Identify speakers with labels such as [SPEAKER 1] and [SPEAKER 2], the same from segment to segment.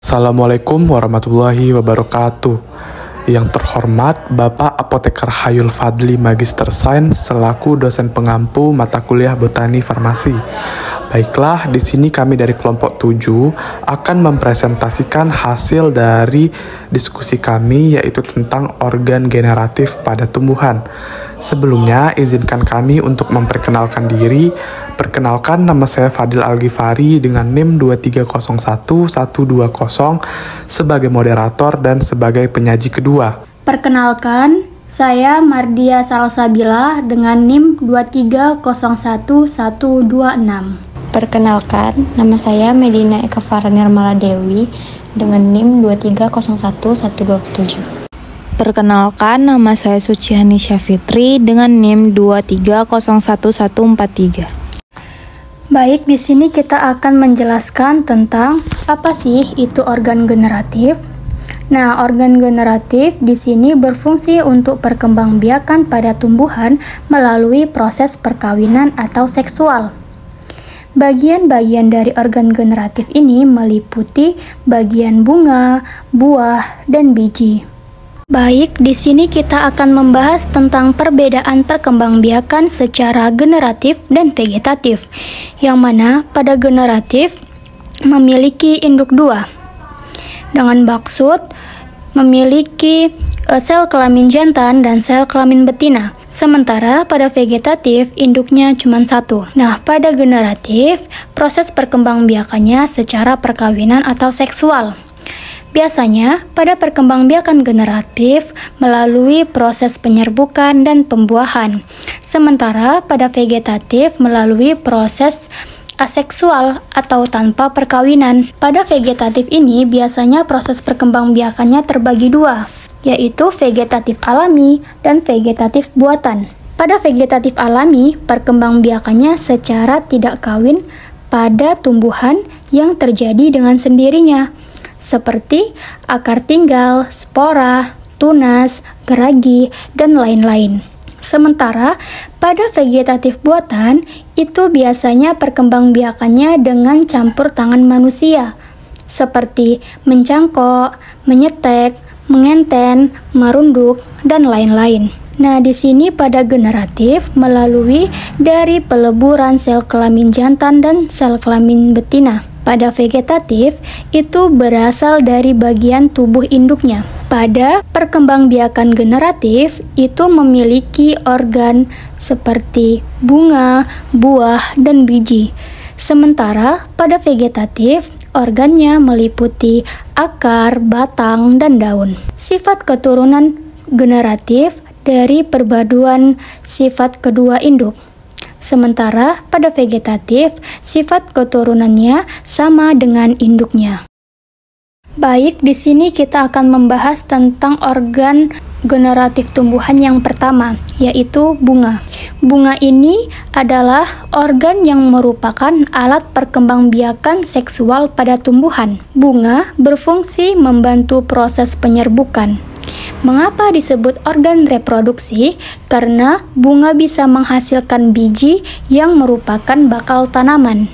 [SPEAKER 1] Assalamualaikum warahmatullahi wabarakatuh. Yang terhormat Bapak Apoteker Hayul Fadli Magister Sains selaku dosen pengampu mata kuliah Botani Farmasi. Baiklah, di sini kami dari kelompok 7 akan mempresentasikan hasil dari diskusi kami, yaitu tentang organ generatif pada tumbuhan. Sebelumnya, izinkan kami untuk memperkenalkan diri. Perkenalkan, nama saya Fadil Al-Ghifari dengan NIM 2311120 sebagai moderator dan sebagai penyaji kedua.
[SPEAKER 2] Perkenalkan, saya Mardia Salsabila dengan NIM 2301126.
[SPEAKER 3] Perkenalkan, nama saya Medina Eka Faranirmala Dewi dengan NIM 2301127.
[SPEAKER 4] Perkenalkan, nama saya Sucihani Syafitri dengan NIM 2301143.
[SPEAKER 2] Baik, di sini kita akan menjelaskan tentang apa sih itu organ generatif. Nah, organ generatif di sini berfungsi untuk perkembangbiakan pada tumbuhan melalui proses perkawinan atau seksual. Bagian-bagian dari organ generatif ini meliputi bagian bunga, buah, dan biji. Baik, di sini kita akan membahas tentang perbedaan perkembangbiakan secara generatif dan vegetatif, yang mana pada generatif memiliki induk dua, dengan maksud memiliki sel kelamin jantan dan sel kelamin betina. Sementara pada vegetatif induknya cuma satu. Nah, pada generatif proses perkembangbiakannya secara perkawinan atau seksual. Biasanya, pada perkembangbiakan generatif melalui proses penyerbukan dan pembuahan, sementara pada vegetatif melalui proses aseksual atau tanpa perkawinan. Pada vegetatif ini biasanya proses perkembangbiakannya terbagi dua, yaitu vegetatif alami dan vegetatif buatan. Pada vegetatif alami, perkembangbiakannya secara tidak kawin pada tumbuhan yang terjadi dengan sendirinya, seperti akar tinggal, spora, tunas, geragi, dan lain-lain. Sementara pada vegetatif buatan, itu biasanya perkembangbiakannya dengan campur tangan manusia, seperti mencangkok, menyetek, mengenten, merunduk, dan lain-lain. Nah, di sini pada generatif melalui dari peleburan sel kelamin jantan dan sel kelamin betina. Pada vegetatif, itu berasal dari bagian tubuh induknya. Pada perkembangbiakan generatif, itu memiliki organ seperti bunga, buah, dan biji. Sementara pada vegetatif, organnya meliputi akar, batang, dan daun. Sifat keturunan generatif dari perpaduan sifat kedua induk. Sementara pada vegetatif, sifat keturunannya sama dengan induknya. Baik, di sini kita akan membahas tentang organ generatif tumbuhan yang pertama, yaitu bunga. Bunga ini adalah organ yang merupakan alat perkembangbiakan seksual pada tumbuhan. Bunga berfungsi membantu proses penyerbukan. Mengapa disebut organ reproduksi? Karena bunga bisa menghasilkan biji yang merupakan bakal tanaman.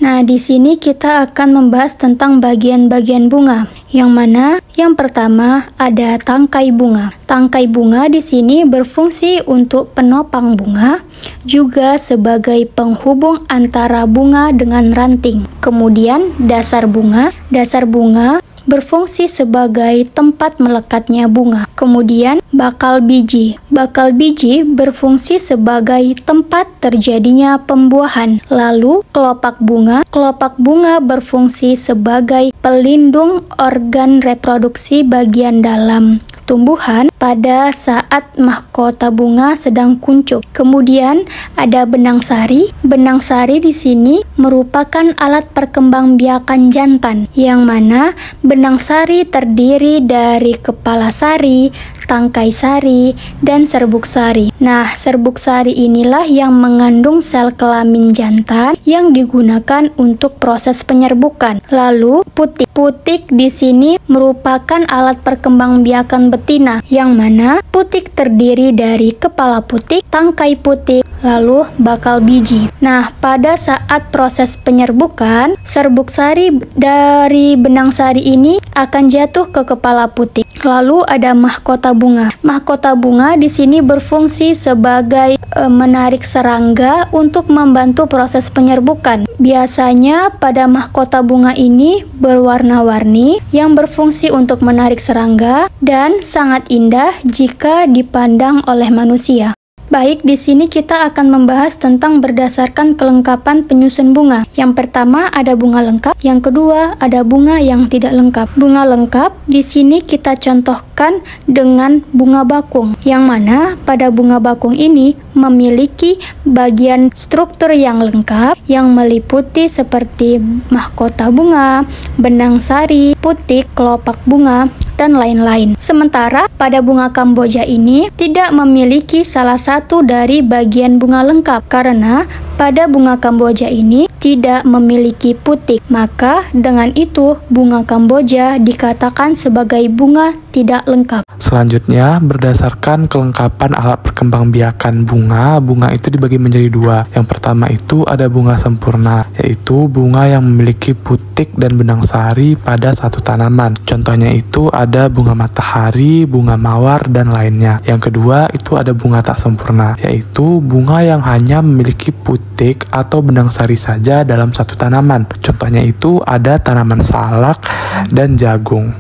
[SPEAKER 2] Nah, di sini kita akan membahas tentang bagian-bagian bunga, yang mana yang pertama ada tangkai bunga. Tangkai bunga di sini berfungsi untuk penopang bunga, juga sebagai penghubung antara bunga dengan ranting. Kemudian dasar bunga. Dasar bunga berfungsi sebagai tempat melekatnya bunga. Kemudian bakal biji. Bakal biji berfungsi sebagai tempat terjadinya pembuahan. Lalu kelopak bunga. Kelopak bunga berfungsi sebagai pelindung organ reproduksi bagian dalam tumbuhan pada saat mahkota bunga sedang kuncup. Kemudian ada benang sari. Benang sari di sini merupakan alat perkembangbiakan jantan, yang mana benang sari terdiri dari kepala sari, tangkai sari, dan serbuk sari. Nah, serbuk sari inilah yang mengandung sel kelamin jantan yang digunakan untuk proses penyerbukan. Lalu, putik. Putik di sini merupakan alat perkembangbiakan betina, yang mana putik terdiri dari kepala putik, tangkai putik, lalu bakal biji. Nah, pada saat proses penyerbukan, serbuk sari dari benang sari ini akan jatuh ke kepala putik. Lalu ada mahkota bunga. Mahkota bunga di sini berfungsi sebagai menarik serangga untuk membantu proses penyerbukan. Biasanya pada mahkota bunga ini berwarna-warni yang berfungsi untuk menarik serangga dan sangat indah jika dipandang oleh manusia. Baik, di sini kita akan membahas tentang berdasarkan kelengkapan penyusun bunga. Yang pertama ada bunga lengkap, yang kedua ada bunga yang tidak lengkap. Bunga lengkap di sini kita contohkan dengan bunga bakung, yang mana pada bunga bakung ini memiliki bagian struktur yang lengkap yang meliputi seperti mahkota bunga, benang sari, putik, kelopak bunga, dan lain-lain. Sementara pada bunga Kamboja ini tidak memiliki salah satu dari bagian bunga lengkap karena pada bunga Kamboja ini tidak memiliki putik. Maka dengan itu bunga Kamboja dikatakan sebagai bunga tidak lengkap.
[SPEAKER 1] Selanjutnya, berdasarkan kelengkapan alat perkembangbiakan bunga, bunga itu dibagi menjadi dua. Yang pertama itu ada bunga sempurna, yaitu bunga yang memiliki putik dan benang sari pada satu tanaman. Contohnya itu ada bunga matahari, bunga mawar, dan lainnya. Yang kedua itu ada bunga tak sempurna, yaitu bunga yang hanya memiliki putik atau benang sari saja dalam satu tanaman. Contohnya itu ada tanaman salak dan jagung.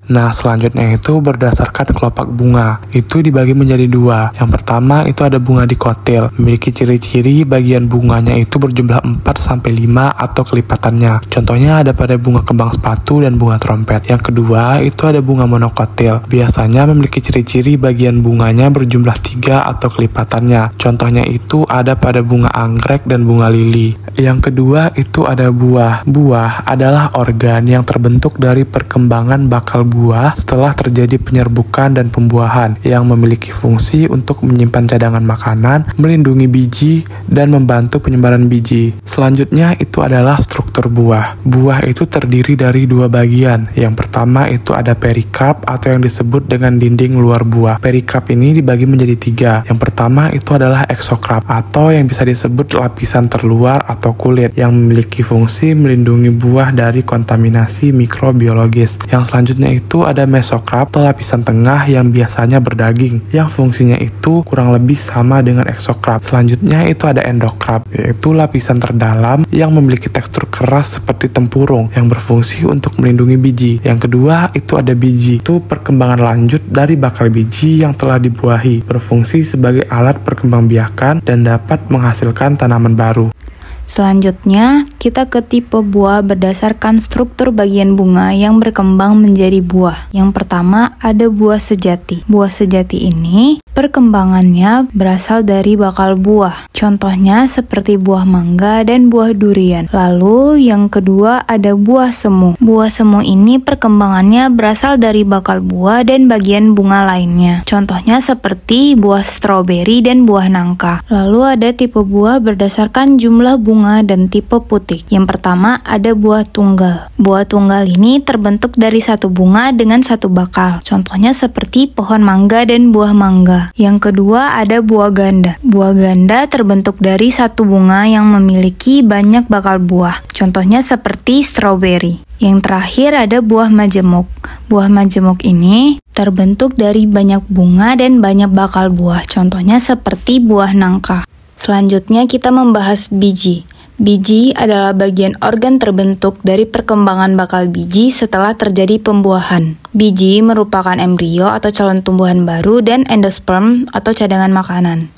[SPEAKER 1] Nah, selanjutnya itu berdasarkan kelopak bunga. Itu dibagi menjadi dua. Yang pertama itu ada bunga dikotil. Memiliki ciri-ciri bagian bunganya itu berjumlah 4-5 atau kelipatannya. Contohnya ada pada bunga kembang sepatu dan bunga trompet. Yang kedua itu ada bunga monokotil. Biasanya memiliki ciri-ciri bagian bunganya berjumlah 3 atau kelipatannya. Contohnya itu ada pada bunga anggrek dan bunga lili. Yang kedua itu ada buah. Buah adalah organ yang terbentuk dari perkembangan bakal buah setelah terjadi penyerbukan dan pembuahan yang memiliki fungsi untuk menyimpan cadangan makanan, melindungi biji, dan membantu penyebaran biji. Selanjutnya itu adalah struktur buah. Buah itu terdiri dari dua bagian. Yang pertama itu ada perikarp atau yang disebut dengan dinding luar buah. Perikarp ini dibagi menjadi 3. Yang pertama itu adalah eksokarp atau yang bisa disebut lapisan terluar atau kulit yang memiliki fungsi melindungi buah dari kontaminasi mikrobiologis. Yang selanjutnya itu ada mesokarp atau lapisan tengah yang biasanya berdaging, yang fungsinya itu kurang lebih sama dengan eksokarp. Selanjutnya itu ada endokarp, yaitu lapisan terdalam yang memiliki tekstur keras seperti tempurung yang berfungsi untuk melindungi biji. Yang kedua itu ada biji, itu perkembangan lanjut dari bakal biji yang telah dibuahi, berfungsi sebagai alat perkembangbiakan dan dapat menghasilkan tanaman baru.
[SPEAKER 4] Selanjutnya, kita ke tipe buah berdasarkan struktur bagian bunga yang berkembang menjadi buah. Yang pertama, ada buah sejati. Buah sejati ini perkembangannya berasal dari bakal buah. Contohnya seperti buah mangga dan buah durian. Lalu yang kedua ada buah semu. Buah semu ini perkembangannya berasal dari bakal buah dan bagian bunga lainnya. Contohnya seperti buah stroberi dan buah nangka. Lalu ada tipe buah berdasarkan jumlah bunga dan tipe putik. Yang pertama ada buah tunggal. Buah tunggal ini terbentuk dari satu bunga dengan satu bakal. Contohnya seperti pohon mangga dan buah mangga. Yang kedua ada buah ganda. Buah ganda terbentuk dari satu bunga yang memiliki banyak bakal buah. Contohnya seperti stroberi. Yang terakhir ada buah majemuk. Buah majemuk ini terbentuk dari banyak bunga dan banyak bakal buah. Contohnya seperti buah nangka. Selanjutnya kita membahas biji. Biji adalah bagian organ terbentuk dari perkembangan bakal biji setelah terjadi pembuahan. Biji merupakan embrio atau calon tumbuhan baru dan endosperm atau cadangan makanan.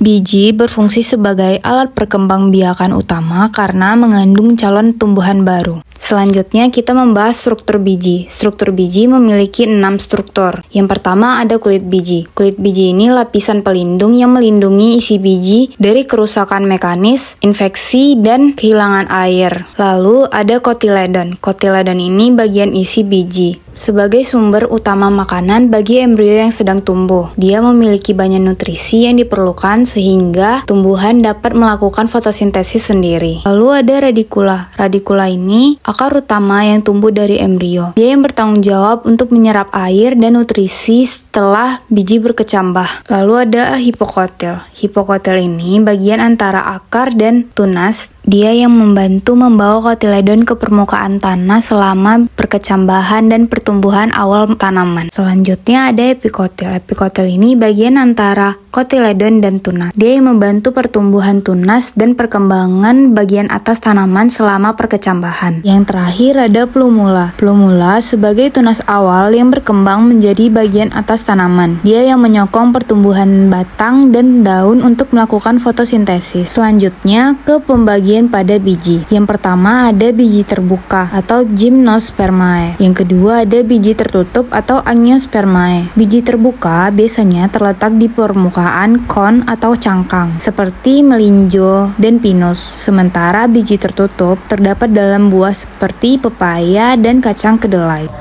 [SPEAKER 4] Biji berfungsi sebagai alat perkembangbiakan utama karena mengandung calon tumbuhan baru. Selanjutnya kita membahas struktur biji. Struktur biji memiliki 6 struktur. Yang pertama ada kulit biji. Kulit biji ini lapisan pelindung yang melindungi isi biji dari kerusakan mekanis, infeksi, dan kehilangan air. Lalu ada kotiledon. Kotiledon ini bagian isi biji. sebagai sumber utama makanan bagi embrio yang sedang tumbuh. Dia memiliki banyak nutrisi yang diperlukan sehingga tumbuhan dapat melakukan fotosintesis sendiri. Lalu ada radikula. Radikula ini akar utama yang tumbuh dari embrio. Dia yang bertanggung jawab untuk menyerap air dan nutrisi setelah biji berkecambah. Lalu ada hipokotil. Hipokotil ini bagian antara akar dan tunas. Dia yang membantu membawa kotiledon ke permukaan tanah selama perkecambahan dan pertumbuhan awal tanaman. Selanjutnya ada epikotil. Epikotil ini bagian antara kotiledon dan tunas. Dia yang membantu pertumbuhan tunas dan perkembangan bagian atas tanaman selama perkecambahan. Yang terakhir ada plumula. Plumula sebagai tunas awal yang berkembang menjadi bagian atas tanaman. Dia yang menyokong pertumbuhan batang dan daun untuk melakukan fotosintesis. Selanjutnya ke pembagian pada biji. Yang pertama ada biji terbuka atau gymnospermae. Yang kedua ada biji tertutup atau angiospermae. Biji terbuka biasanya terletak di permukaan kon atau cangkang seperti melinjo dan pinus. Sementara biji tertutup terdapat dalam buah seperti pepaya dan kacang kedelai.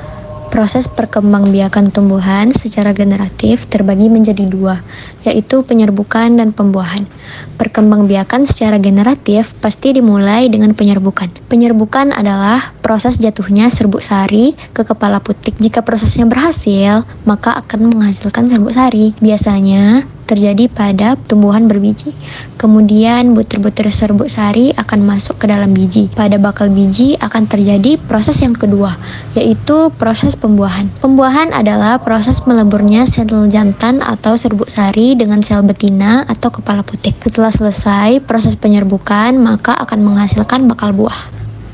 [SPEAKER 3] Proses perkembangbiakan tumbuhan secara generatif terbagi menjadi dua, yaitu penyerbukan dan pembuahan. Perkembangbiakan secara generatif pasti dimulai dengan penyerbukan. Penyerbukan adalah proses jatuhnya serbuk sari ke kepala putik. Jika prosesnya berhasil, maka akan menghasilkan serbuk sari. Biasanya terjadi pada tumbuhan berbiji. Kemudian butir-butir serbuk sari akan masuk ke dalam biji. Pada bakal biji akan terjadi proses yang kedua, yaitu proses pembuahan. Pembuahan adalah proses meleburnya sel jantan atau serbuk sari dengan sel betina atau kepala putik. Setelah selesai proses penyerbukan, maka akan menghasilkan bakal buah.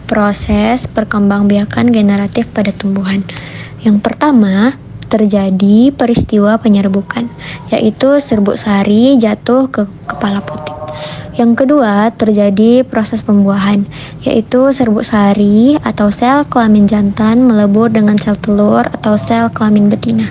[SPEAKER 3] Proses perkembangbiakan generatif pada tumbuhan. Yang pertama, terjadi peristiwa penyerbukan, yaitu serbuk sari jatuh ke kepala putik. Yang kedua, terjadi proses pembuahan, yaitu serbuk sari atau sel kelamin jantan melebur dengan sel telur atau sel kelamin betina.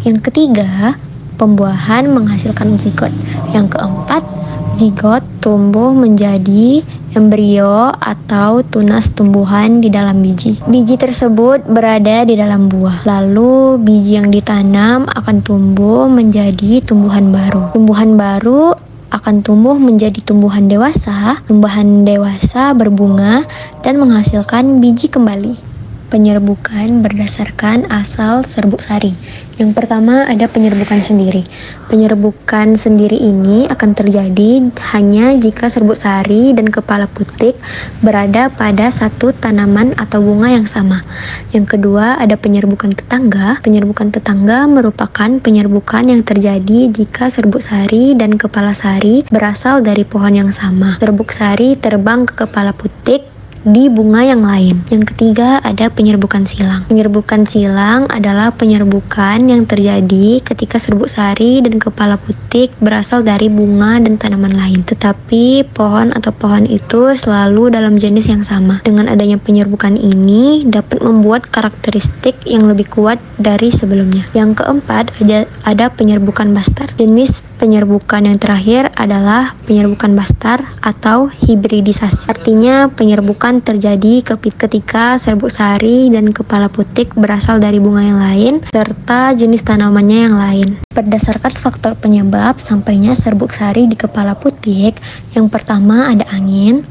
[SPEAKER 3] Yang ketiga, pembuahan menghasilkan zigot. Yang keempat, zigot tumbuh menjadi embrio atau tunas tumbuhan di dalam biji. Biji tersebut berada di dalam buah. Lalu biji yang ditanam akan tumbuh menjadi tumbuhan baru. Tumbuhan baru akan tumbuh menjadi tumbuhan dewasa. Tumbuhan dewasa berbunga dan menghasilkan biji kembali. Penyerbukan berdasarkan asal serbuk sari. Yang pertama ada penyerbukan sendiri. Penyerbukan sendiri ini akan terjadi hanya jika serbuk sari dan kepala putik berada pada satu tanaman atau bunga yang sama. Yang kedua ada penyerbukan tetangga. Penyerbukan tetangga merupakan penyerbukan yang terjadi jika serbuk sari dan kepala sari berasal dari pohon yang sama. Serbuk sari terbang ke kepala putik di bunga yang lain. Yang ketiga ada penyerbukan silang. Penyerbukan silang adalah penyerbukan yang terjadi ketika serbuk sari dan kepala putik berasal dari bunga dan tanaman lain, tetapi pohon atau pohon itu selalu dalam jenis yang sama. Dengan adanya penyerbukan ini dapat membuat karakteristik yang lebih kuat dari sebelumnya. Yang keempat ada penyerbukan bastar. Jenis penyerbukan yang terakhir adalah penyerbukan bastar atau hibridisasi. Artinya penyerbukan terjadi ketika serbuk sari dan kepala putik berasal dari bunga yang lain serta jenis tanamannya yang lain. Berdasarkan faktor penyebab sampainya serbuk sari di kepala putik, yang pertama ada angin.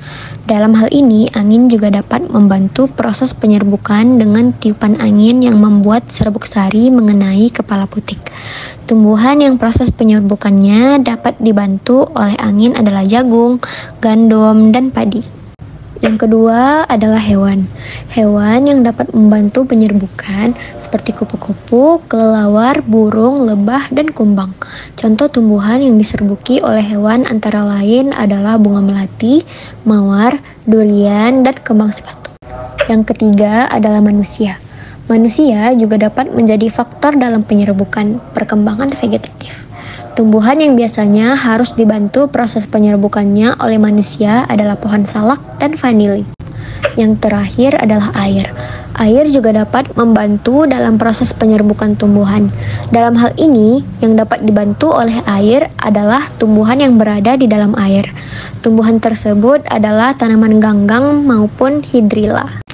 [SPEAKER 3] Dalam hal ini, angin juga dapat membantu proses penyerbukan dengan tiupan angin yang membuat serbuk sari mengenai kepala putik. Tumbuhan yang proses penyerbukannya dapat dibantu oleh angin adalah jagung, gandum, dan padi. Yang kedua adalah hewan. Hewan yang dapat membantu penyerbukan seperti kupu-kupu, kelelawar, burung, lebah, dan kumbang. Contoh tumbuhan yang diserbuki oleh hewan antara lain adalah bunga melati, mawar, durian, dan kembang sepatu. Yang ketiga adalah manusia. Manusia juga dapat menjadi faktor dalam penyerbukan perkembangan vegetatif. Tumbuhan yang biasanya harus dibantu proses penyerbukannya oleh manusia adalah pohon salak dan vanili. Yang terakhir adalah air. Air juga dapat membantu dalam proses penyerbukan tumbuhan. Dalam hal ini, yang dapat dibantu oleh air adalah tumbuhan yang berada di dalam air. Tumbuhan tersebut adalah tanaman ganggang maupun hidrilla.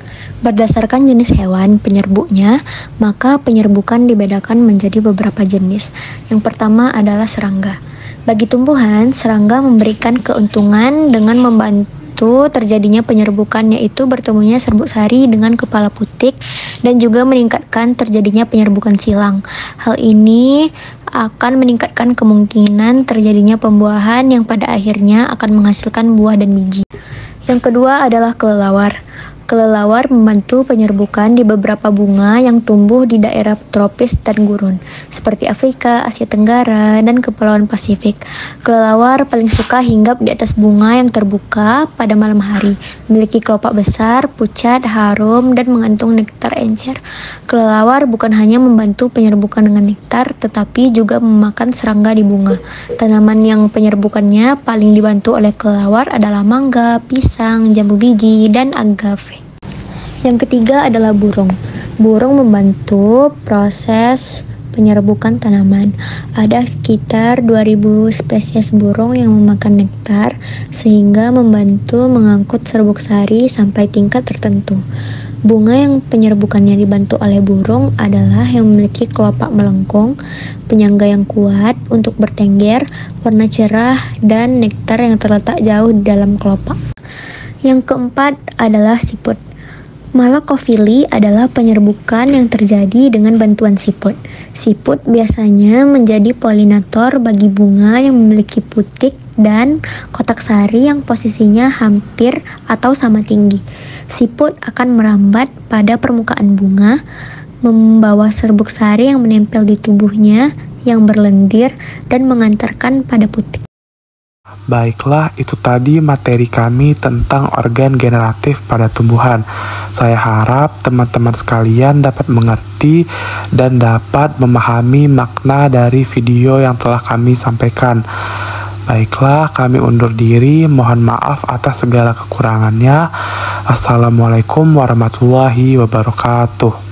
[SPEAKER 3] Berdasarkan jenis hewan penyerbuknya, maka penyerbukan dibedakan menjadi beberapa jenis. Yang pertama adalah serangga. Bagi tumbuhan, serangga memberikan keuntungan dengan membantu terjadinya penyerbukan, yaitu bertemunya serbuk sari dengan kepala putik dan juga meningkatkan terjadinya penyerbukan silang. Hal ini akan meningkatkan kemungkinan terjadinya pembuahan yang pada akhirnya akan menghasilkan buah dan biji. Yang kedua adalah kelelawar. Kelelawar membantu penyerbukan di beberapa bunga yang tumbuh di daerah tropis dan gurun, seperti Afrika, Asia Tenggara, dan Kepulauan Pasifik. Kelelawar paling suka hinggap di atas bunga yang terbuka pada malam hari, memiliki kelopak besar, pucat, harum, dan mengantung nektar encer. Kelelawar bukan hanya membantu penyerbukan dengan nektar, tetapi juga memakan serangga di bunga. Tanaman yang penyerbukannya paling dibantu oleh kelelawar adalah mangga, pisang, jambu biji, dan agave. Yang ketiga adalah burung. Burung membantu proses penyerbukan tanaman. Ada sekitar 2000 spesies burung yang memakan nektar, sehingga membantu mengangkut serbuk sari sampai tingkat tertentu. Bunga yang penyerbukannya dibantu oleh burung adalah yang memiliki kelopak melengkung, penyangga yang kuat untuk bertengger, warna cerah, dan nektar yang terletak jauh di dalam kelopak. Yang keempat adalah siput. Malakofili adalah penyerbukan yang terjadi dengan bantuan siput. Siput biasanya menjadi polinator bagi bunga yang memiliki putik dan kotak sari yang posisinya hampir atau sama tinggi. Siput akan merambat pada permukaan bunga, membawa serbuk sari yang menempel di tubuhnya yang berlendir dan mengantarkan pada putik.
[SPEAKER 1] Baiklah, itu tadi materi kami tentang organ generatif pada tumbuhan. Saya harap teman-teman sekalian dapat mengerti dan dapat memahami makna dari video yang telah kami sampaikan. Baiklah, kami undur diri. Mohon maaf atas segala kekurangannya. Assalamualaikum warahmatullahi wabarakatuh.